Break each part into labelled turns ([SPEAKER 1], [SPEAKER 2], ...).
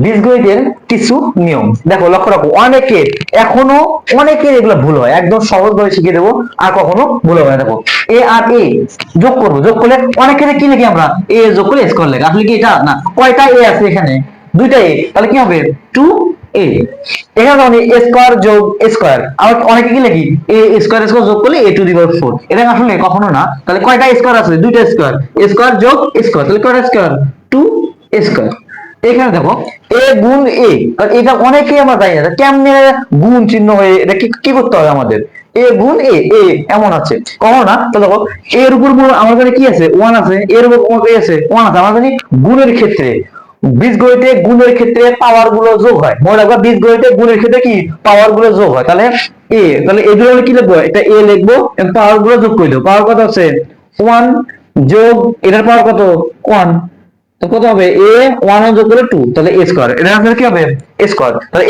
[SPEAKER 1] বীজগণিতের কিছু নিয়ম দেখো, লক্ষ্য রাখো, অনেকের এগুলো ভুল হয়, একদম সহজভাবে শিখিয়ে দেবো, আর কখনো ভুল হবে না। দেখো, এ আর এ যোগ করবো, যোগ করলে অনেকের কি লিখি আমরা, এ যোগ করলে স্কোয়ার লেখা, আসলে কি এটা না, কয়টা এ আছে এখানে, দুইটা এ, তাহলে কি হবে 2a। এখানে যখন এ স্কোয়ার যোগ স্কোয়ার, আবার অনেকে কি লিখি এ স্কোয়ার স্কোয়ার যোগ করলে a⁴। এটা আসলে কখনো না, তাহলে কয়টা স্কোয়ার আছে, দুইটা স্কোয়ার, স্কোয়ার যোগ স্কোয়ার, তাহলে কয়টা স্কোয়ার, 2 স্কোয়ার। এখানে দেখো এ গুণ এ, এটা অনেকেই আমরা জানি না কেমনে গুণ চিহ্ন হয়ে, এটা কি কি করতে হবে আমাদের, এ গুণ এ, এ এমন আছে কখনো না। তো দেখো এর উপর আমাদের কি আছে, 1 আছে, এর উপর এ আছে 1 আছে, আমরা জানি গুণের ক্ষেত্রে, বীজগণিতে গুণের ক্ষেত্রে পাওয়ার গুলো যোগ হয়, মনে রাখবা বীজগণিতে গুণের ক্ষেত্রে কি পাওয়ার গুলো যোগ হয়, তাহলে এ, তাহলে এই দুটো কি লিখবো, এটা এ লিখবো এবং পাওয়ার গুলো যোগ করে দেবো, পাওয়ার কত আছে 1 যোগ এটার পাওয়ার কত 1, তো কত হবে এ 1 যোগ করে 2, তাহলে এ স্কয়ার, এটা আসলে কি হবে স্কয়ার, তাহলে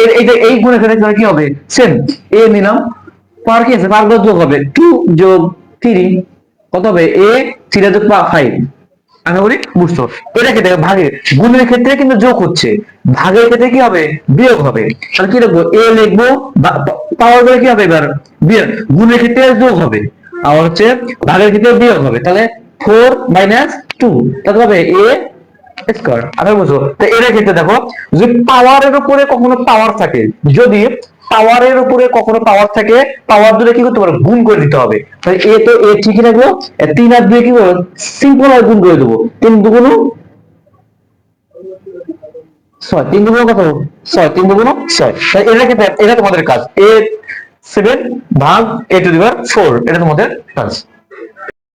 [SPEAKER 1] এই গুণের ক্ষেত্রে কি হবে সেম, এ নিলাম, পাওয়ার কি আছে, পাওয়ার যোগ হবে 2 যোগ 3, কত হবে এ 3 যোগ 5। আশা করি বুঝছো। এটা ক্ষেত্রে ভাগের, গুণের ক্ষেত্রে কিন্তু যোগ হচ্ছে, ভাগের ক্ষেত্রে কি হবে বিয়োগ হবে, তাহলে কি লিখবো এ লিখবো, পাওয়ার গুলো কি হবে এবার বিয়োগ, গুণের ক্ষেত্রে যোগ হবে আর হচ্ছে ভাগের ক্ষেত্রে বিয়োগ হবে, তাহলে 4 - 2, তাহলে হবে এ স্কয়ার। আবার বুঝো, তো এর ক্ষেত্রে দেখো, যদি পাওয়ারের উপরে কখনো পাওয়ার থাকে, যদি পাওয়ারের উপরে কখনো পাওয়ার থাকে, পাওয়ার দুটো কি করতে পারো, গুণ করে দিতে হবে, তাহলে এ তো এ ঠিকই রাখবো, 3 আর 2 কি করবো, সিম্পল আর গুণ করে দেবো, 3 দুগুণ 6, 3 দুগুণ কত 6, 3 দুগুণ 6, তাহলে এর ক্ষেত্রে এটা তোমাদের কাজ, এ 7 ভাগ a⁴, এটা তোমাদের কাজ।